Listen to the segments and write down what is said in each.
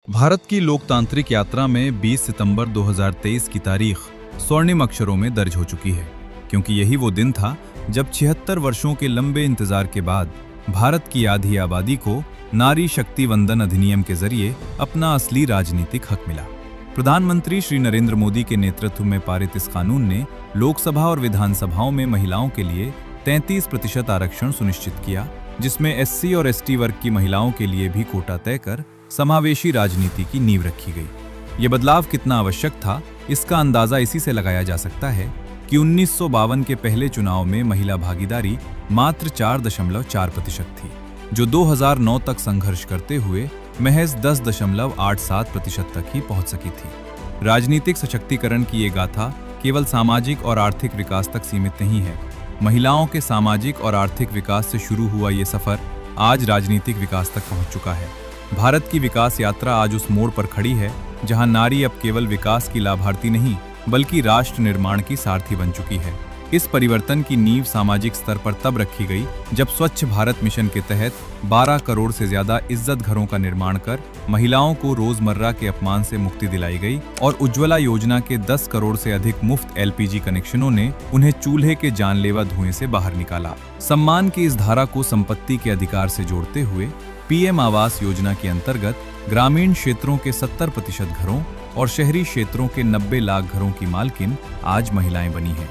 भारत की लोकतांत्रिक यात्रा में 20 सितंबर 2023 की तारीख स्वर्णिम अक्षरों में दर्ज हो चुकी है, क्योंकि यही वो दिन था जब 76 वर्षों के लंबे इंतजार के बाद भारत की आधी आबादी को नारी शक्ति वंदन अधिनियम के जरिए अपना असली राजनीतिक हक मिला। प्रधानमंत्री श्री नरेंद्र मोदी के नेतृत्व में पारित इस कानून ने लोकसभा और विधानसभाओं में महिलाओं के लिए 33% आरक्षण सुनिश्चित किया, जिसमें एससी और एसटी वर्ग की महिलाओं के लिए भी कोटा तय कर समावेशी राजनीति की नींव रखी गई। ये बदलाव कितना आवश्यक था, इसका अंदाजा इसी से लगाया जा सकता है कि 1952 के पहले चुनाव में महिला भागीदारी मात्र 4.4% थी, जो 2009 तक संघर्ष करते हुए महज 10.87% तक ही पहुंच सकी थी। राजनीतिक सशक्तिकरण की ये गाथा केवल सामाजिक और आर्थिक विकास तक सीमित नहीं है। महिलाओं के सामाजिक और आर्थिक विकास से शुरू हुआ ये सफर आज राजनीतिक विकास तक पहुंच चुका है। भारत की विकास यात्रा आज उस मोड़ पर खड़ी है जहां नारी अब केवल विकास की लाभार्थी नहीं, बल्कि राष्ट्र निर्माण की सारथी बन चुकी है। इस परिवर्तन की नींव सामाजिक स्तर पर तब रखी गई जब स्वच्छ भारत मिशन के तहत 12 करोड़ से ज्यादा इज्जत घरों का निर्माण कर महिलाओं को रोजमर्रा के अपमान से मुक्ति दिलाई गई और उज्ज्वला योजना के 10 करोड़ से अधिक मुफ्त एलपीजी कनेक्शनों ने उन्हें चूल्हे के जानलेवा धुएं से बाहर निकाला। सम्मान की इस धारा को संपत्ति के अधिकार से जोड़ते हुए पीएम आवास योजना के अंतर्गत ग्रामीण क्षेत्रों के 70% घरों और शहरी क्षेत्रों के 90 लाख घरों की मालकिन आज महिलाएं बनी हैं।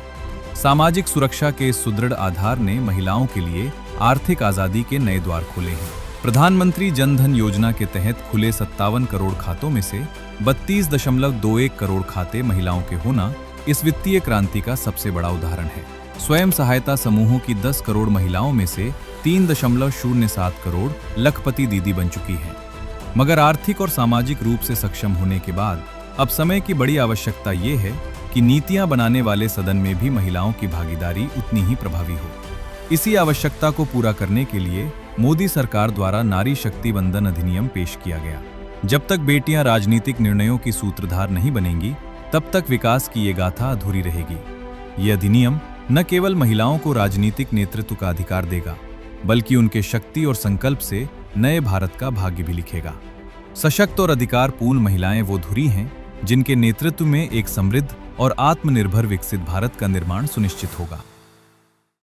सामाजिक सुरक्षा के इस सुदृढ़ आधार ने महिलाओं के लिए आर्थिक आजादी के नए द्वार खोले हैं। प्रधानमंत्री जन धन योजना के तहत खुले 57 करोड़ खातों में से 32.21 करोड़ खाते महिलाओं के होना इस वित्तीय क्रांति का सबसे बड़ा उदाहरण है। स्वयं सहायता समूहों की 10 करोड़ महिलाओं में से 3.07 करोड़ लखपति दीदी बन चुकी हैं। मगर आर्थिक और सामाजिक रूप से सक्षम होने के बाद अब समय की बड़ी आवश्यकता ये है कि नीतियां बनाने वाले सदन में भी महिलाओं की भागीदारी उतनी ही प्रभावी हो। इसी आवश्यकता को पूरा करने के लिए मोदी सरकार द्वारा नारी शक्ति वंदन अधिनियम पेश किया गया। जब तक बेटियां राजनीतिक निर्णयों की सूत्रधार नहीं बनेंगी, तब तक विकास की ये गाथा अधूरी रहेगी। ये अधिनियम न केवल महिलाओं को राजनीतिक नेतृत्व का अधिकार देगा, बल्कि उनके शक्ति और संकल्प से नए भारत का भाग्य भी लिखेगा। सशक्त और अधिकारपूर्ण महिलाएं वो धुरी हैं जिनके नेतृत्व में एक समृद्ध और आत्मनिर्भर विकसित भारत का निर्माण सुनिश्चित होगा।